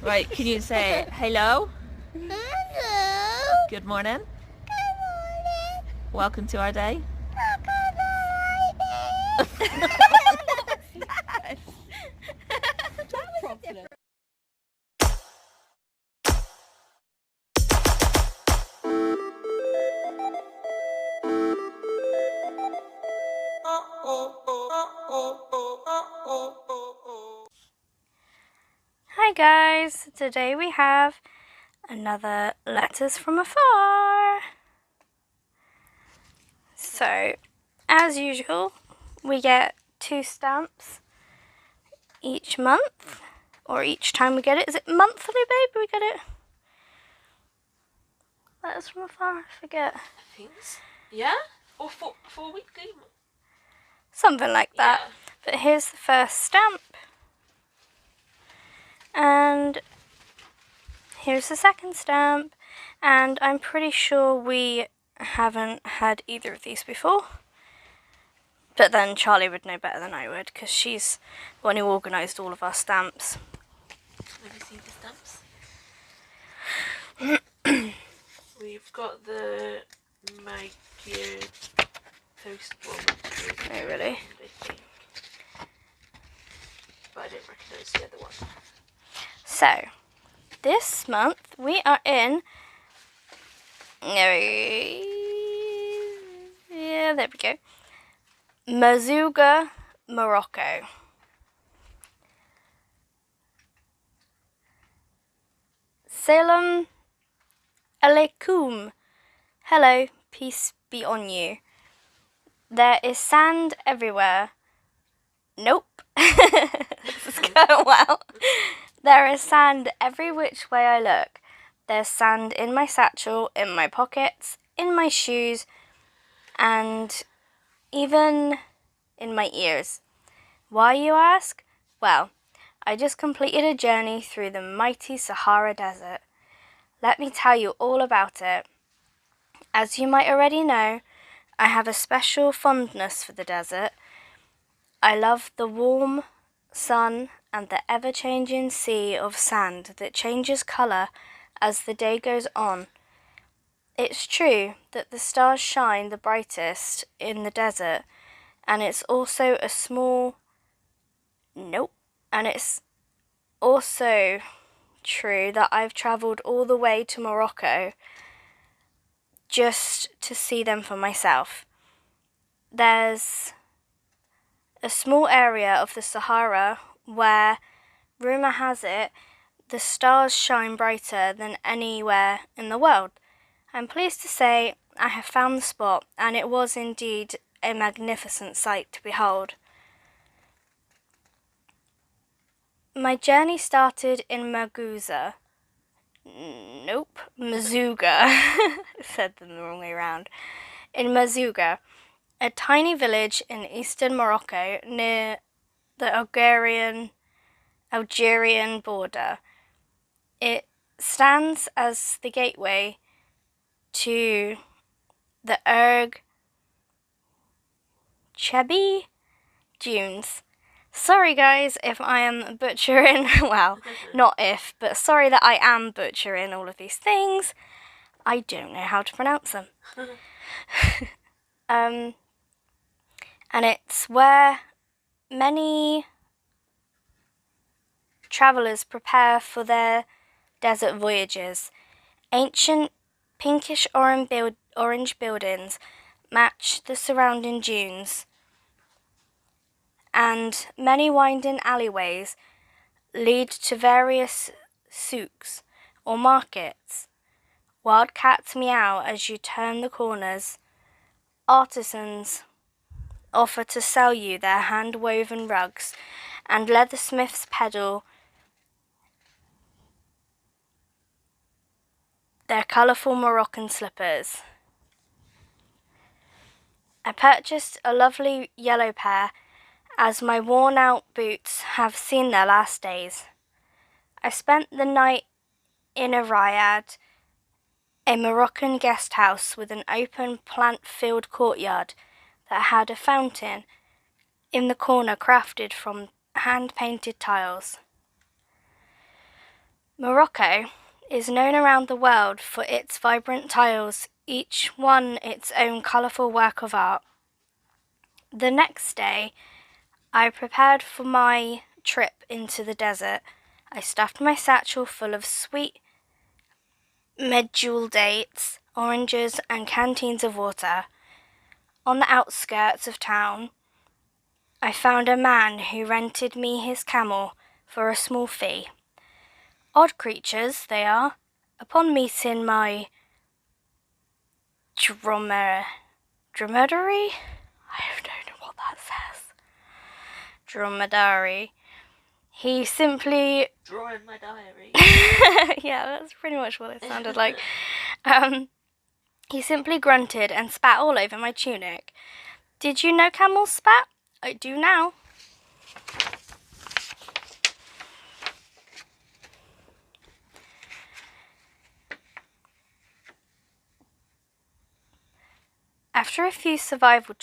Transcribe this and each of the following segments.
Right, can you say hello? Hello. Good morning. Good morning. Welcome to our day. Hi guys, today we have another letters from afar. So, as usual, we get 2 stamps each month, or each time we get it. Is it monthly, babe? We get it? Letters from afar, I forget. I think so. Yeah? Or four weekly? Something like that. Yeah. But here's the first stamp. And here's the second stamp. And I'm pretty sure we haven't had either of these before. But then Charlie would know better than I would, because she's the one who organised all of our stamps. Let me see the stamps. We've got the My Gear Toast one. Oh, really? I think. But I didn't recognise the other one. So, this month we are in... Yeah, there we go. Mazuga, Morocco. Salam alaikum. Hello, peace be on you. There is sand everywhere. Nope. This is going well. There is sand every which way I look. There's sand in my satchel, in my pockets, in my shoes, and even in my ears. Why, you ask? Well, I just completed a journey through the mighty Sahara Desert. Let me tell you all about it. As you might already know, I have a special fondness for the desert. I love the warm sun and the ever-changing sea of sand that changes colour as the day goes on. It's true that the stars shine the brightest in the desert, and it's also a small... Nope. And it's also true that I've travelled all the way to Morocco just to see them for myself. There's a small area of the Sahara where, rumour has it, the stars shine brighter than anywhere in the world. I'm pleased to say I have found the spot, and it was indeed a magnificent sight to behold. My journey started in Maguza. Nope, Mazuga. Said them the wrong way around. In Mazuga, a tiny village in eastern Morocco near the Algerian border. It stands as the gateway to the Chebi dunes. Sorry guys if I am butchering, well, not if, but sorry that I am butchering all of these things. I don't know how to pronounce them. And it's where many travellers prepare for their desert voyages. Ancient pinkish orange buildings match the surrounding dunes, and many winding alleyways lead to various souks or markets. Wild cats meow as you turn the corners. Artisans offer to sell you their hand-woven rugs, and leathersmiths peddle their colourful Moroccan slippers. I purchased a lovely yellow pair, as my worn-out boots have seen their last days. I spent the night in a riad, a Moroccan guest house with an open plant-filled courtyard that had a fountain in the corner crafted from hand-painted tiles. Morocco is known around the world for its vibrant tiles, each one its own colourful work of art. The next day, I prepared for my trip into the desert. I stuffed my satchel full of sweet medjool dates, oranges, and canteens of water. On the outskirts of town, I found a man who rented me his camel for a small fee. Odd creatures they are. Upon meeting my dromedary, I don't know what that says. Dromedary. He simply Drawing my diary. yeah, that's pretty much what it sounded like. He simply grunted and spat all over my tunic. Did you know camels spat? I do now. After a few survival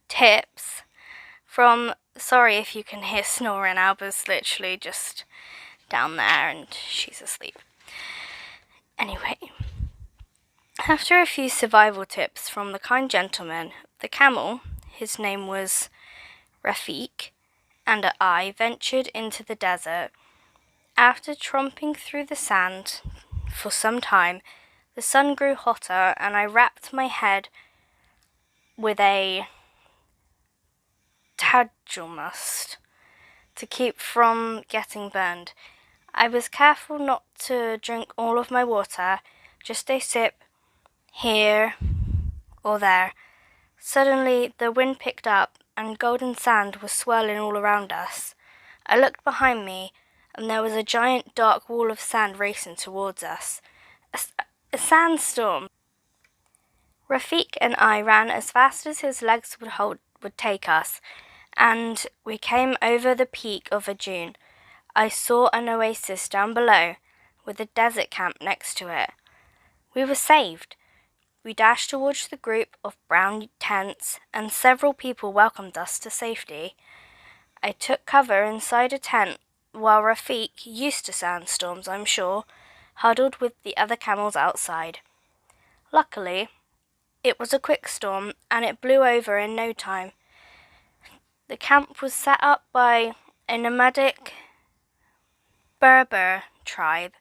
tips from, sorry if you can hear snoring, Alba's literally just down there and she's asleep. Anyway, after a few survival tips from the kind gentleman, the camel, his name was Rafik, and I ventured into the desert. After tromping through the sand for some time, the sun grew hotter and I wrapped my head with a tajumust to keep from getting burned. I was careful not to drink all of my water, just a sip here or there. Suddenly the wind picked up and golden sand was swirling all around us. I looked behind me and there was a giant dark wall of sand racing towards us. A sandstorm. Rafik and I ran as fast as his legs would take us, and we came over the peak of a dune. I saw an oasis down below, with a desert camp next to it. We were saved. We dashed towards the group of brown tents, and several people welcomed us to safety. I took cover inside a tent, while Rafik, used to sandstorms I'm sure, huddled with the other camels outside. Luckily, it was a quick storm, and it blew over in no time. The camp was set up by a nomadic Berber tribe.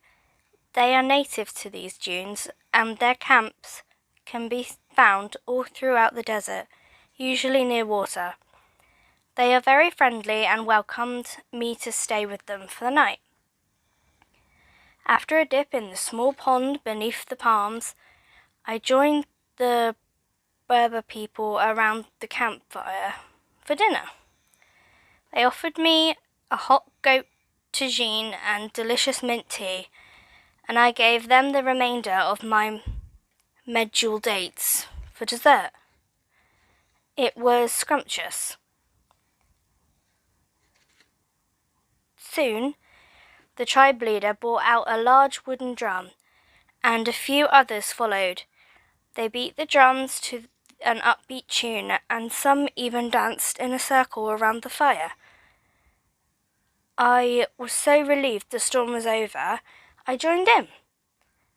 They are native to these dunes, and their camps can be found all throughout the desert, usually near water. They are very friendly and welcomed me to stay with them for the night. After a dip in the small pond beneath the palms, I joined the Berber people around the campfire for dinner. They offered me a hot goat tagine and delicious mint tea, and I gave them the remainder of my medjool dates for dessert. It was scrumptious. Soon, the tribe leader brought out a large wooden drum, and a few others followed. They beat the drums to an upbeat tune, and some even danced in a circle around the fire. I was so relieved the storm was over, I joined in.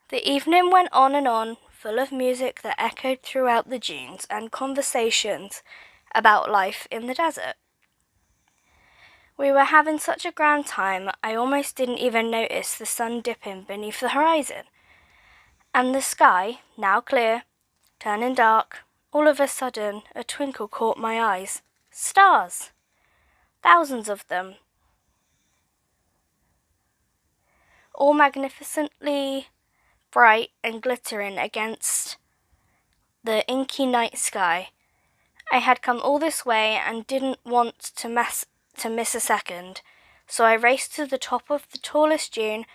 The evening went on, full of music that echoed throughout the dunes and conversations about life in the desert. We were having such a grand time, I almost didn't even notice the sun dipping beneath the horizon. And the sky, now clear, turning dark, all of a sudden a twinkle caught my eyes. Stars! Thousands of them. All magnificently bright and glittering against the inky night sky. I had come all this way and didn't want to miss a second, so I raced to the top of the tallest dune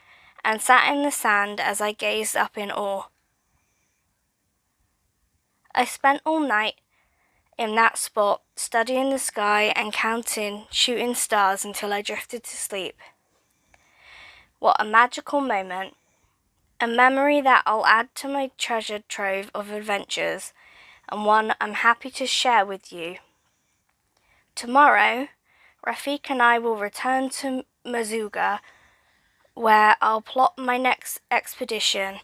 and sat in the sand as I gazed up in awe. I spent all night in that spot, studying the sky and counting shooting stars until I drifted to sleep. What a magical moment, a memory that I'll add to my treasured trove of adventures, and one I'm happy to share with you. Tomorrow, Rafik and I will return to Mazuga where I'll plot my next expedition.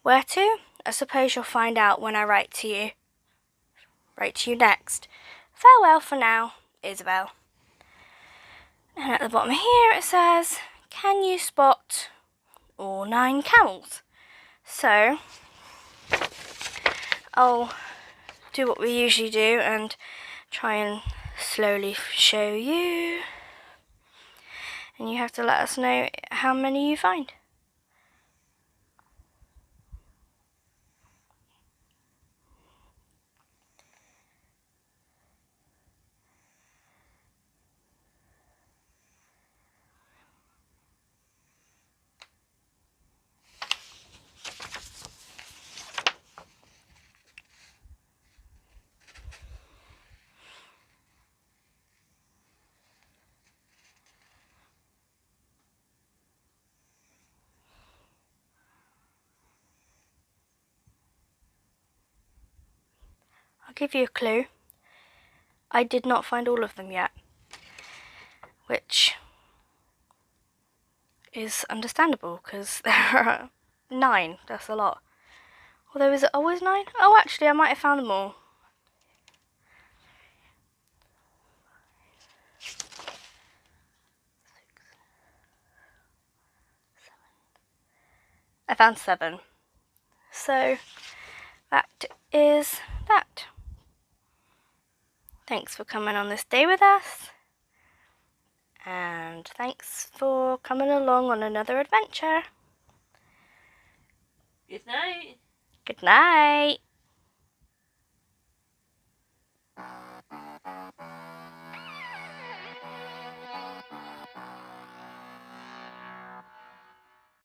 Where to? I suppose you'll find out when I write to you. Write to you next. Farewell for now, Isabel. And at the bottom here it says, can you spot all 9 camels? So, I'll do what we usually do and try and slowly show you. And you have to let us know how many you find. I'll give you a clue. I did not find all of them yet, which is understandable because there are 9. That's a lot. Although, is it always 9? Oh, actually, I might have found them all. I found 7. So, that is that. Thanks for coming on this day with us. And thanks for coming along on another adventure. Good night. Good night.